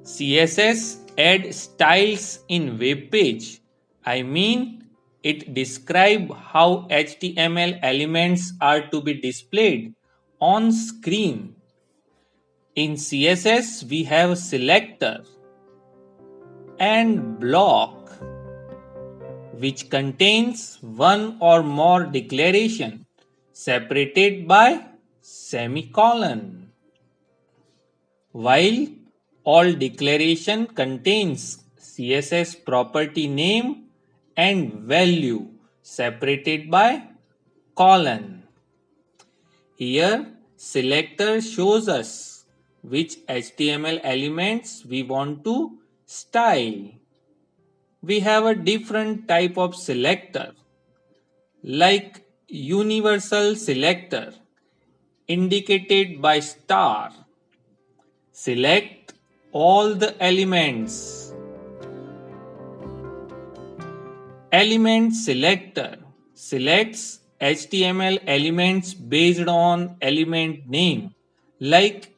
CSS add styles in web page. I mean, it describe how HTML elements are to be displayed on screen. In CSS, we have selector and block, which contains one or more declaration separated by semicolon. While all declaration contains CSS property name and value separated by colon. Here selector shows us which HTML elements we want to style. We have a different type of selector like universal selector indicated by star. Select all the elements. Element selector selects HTML elements based on element name like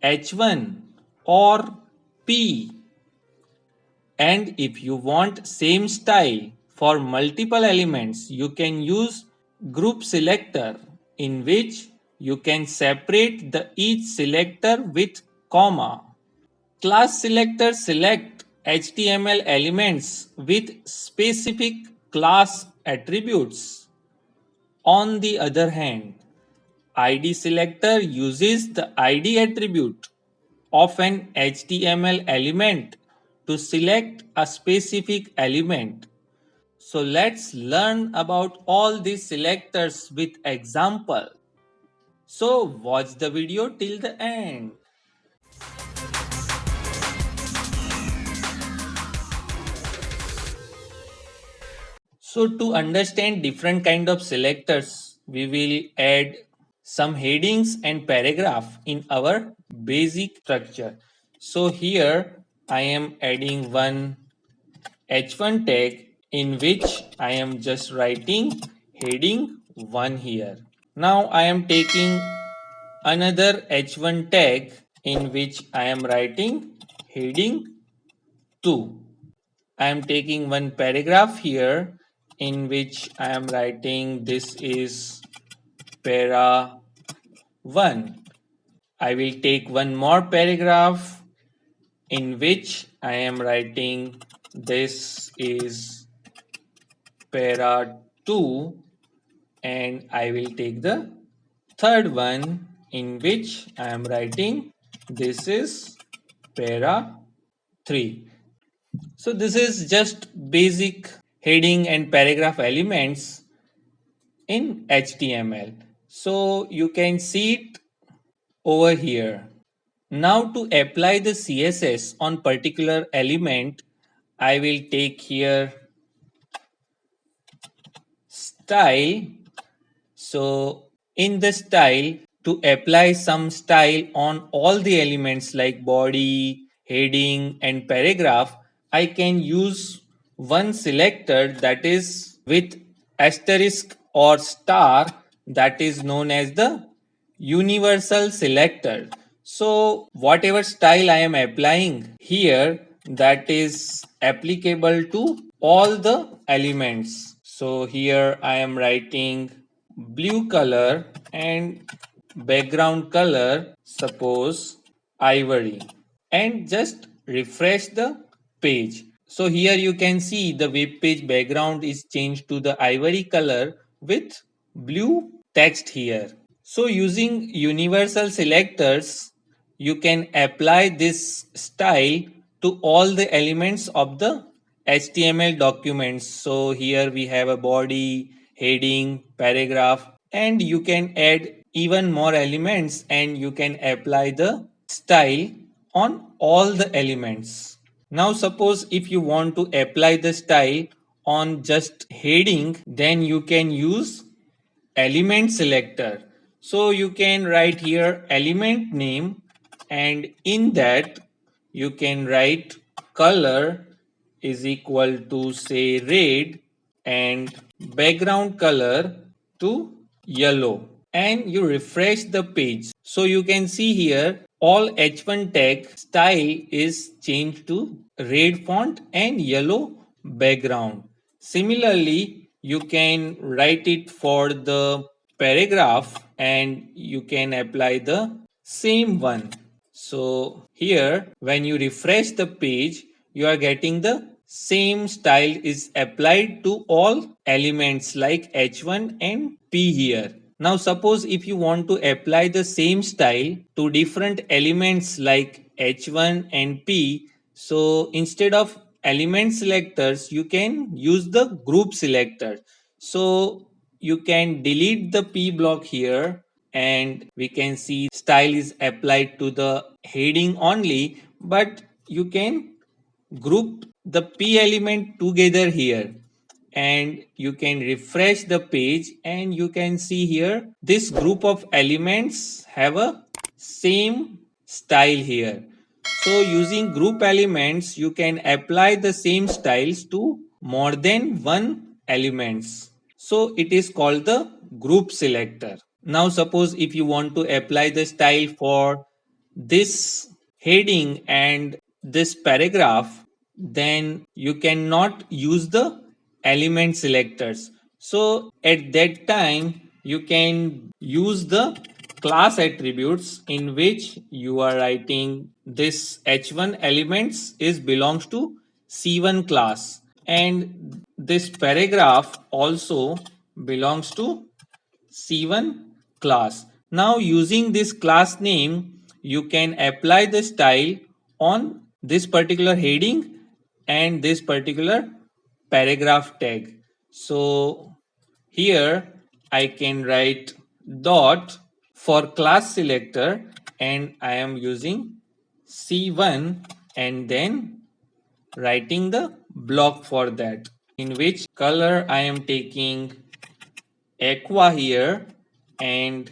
H1 or P. And if you want same style for multiple elements, you can use group selector in which you can separate the each selector with comma. Class selector select HTML elements with specific class attributes. On the other hand, ID selector uses the ID attribute of an HTML element to select a specific element. So let's learn about all these selectors with example. So watch the video till the end. So to understand different kind of selectors, we will add some headings and paragraph in our basic structure. So here I am adding one H1 tag in which I am just writing heading 1 here. Now I am taking another H1 tag in which I am writing heading 2. I am taking one paragraph here in which I am writing this is para 1. I will take one more paragraph in which I am writing this is para 2, and I will take the third one in which I am writing this is para 3. So this is just basic heading and paragraph elements in HTML. So you can see it over here. Now to apply the CSS on particular element, I will take here style. So in the style, to apply some style on all the elements like body, heading and paragraph, I can use one selector that is with asterisk or star, that is known as the universal selector. So whatever style I am applying here, that is applicable to all the elements. So here I am writing blue color and background color, suppose ivory, and just refresh the page. So here you can see the web page background is changed to the ivory color with blue text here. So using universal selectors, you can apply this style to all the elements of the HTML documents. So here we have a body, heading, paragraph, and you can add even more elements and you can apply the style on all the elements. Now suppose if you want to apply the style on just heading, then you can use element selector. So you can write here element name, and in that you can write color is equal to say red and background color to yellow, and you refresh the page. So you can see here all H1 tag style is changed to red font and yellow background. Similarly, you can write it for the paragraph and you can apply the same one. So here when you refresh the page, you are getting the same style is applied to all elements like H1 and P here. Now suppose if you want to apply the same style to different elements like H1 and P, so instead of element selectors, you can use the group selector. So you can delete the P block here and we can see style is applied to the heading only, but you can group the P element together here and you can refresh the page and you can see here this group of elements have a same style here. So using group elements you can apply the same styles to more than one elements. So it is called the group selector. Now suppose if you want to apply the style for this heading and this paragraph, then you cannot use the element selectors. So at that time you can use the class attributes in which you are writing this h1 elements is belongs to c1 class and this paragraph also belongs to C1 class. Now using this class name, you can apply the style on this particular heading and this particular paragraph tag. So here I can write dot for class selector and I am using C1 and then writing the block for that in which color I am taking aqua here and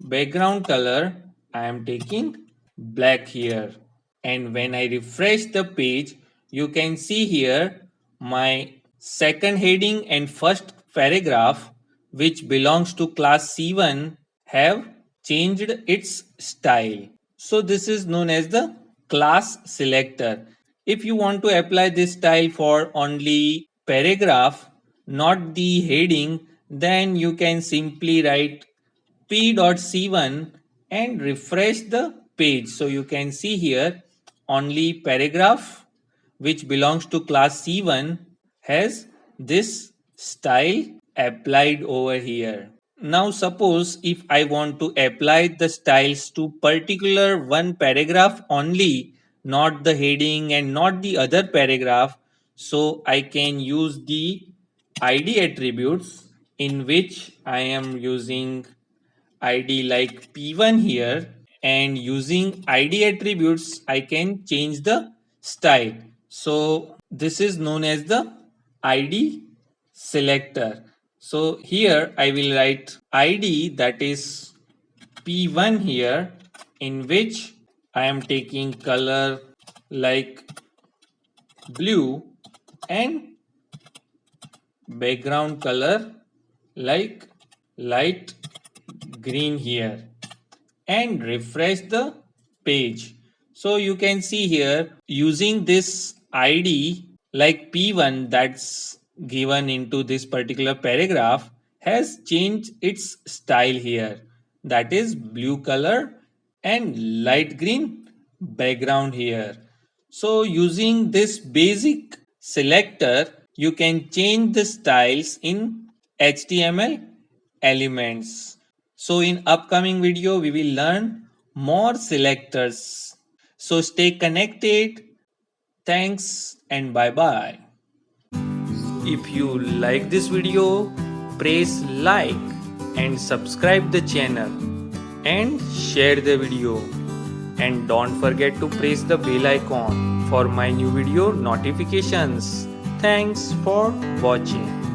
background color I am taking black here, and when I refresh the page you can see here my second heading and first paragraph which belongs to class C1 have changed its style. So this is known as the class selector. If you want to apply this style for only paragraph, not the heading, then you can simply write p.c1 and refresh the page. So you can see here only paragraph which belongs to class C1 has this style applied over here. Now suppose if I want to apply the styles to particular one paragraph only, not the heading and not the other paragraph, so I can use the id attributes in which I am using id like p1 here, and using id attributes I can change the style. So this is known as the id selector. So here I will write id that is p1 here in which I am taking color like blue and background color like light green here and refresh the page. So you can see here using this id like p1 that's given into this particular paragraph has changed its style here, that is blue color and light green background here. So using this basic selector you can change the styles in HTML elements. So in upcoming video we will learn more selectors. So stay connected. Thanks and bye bye. If you like this video, press like and subscribe the channel and share the video. And don't forget to press the bell icon for my new video notifications. Thanks for watching.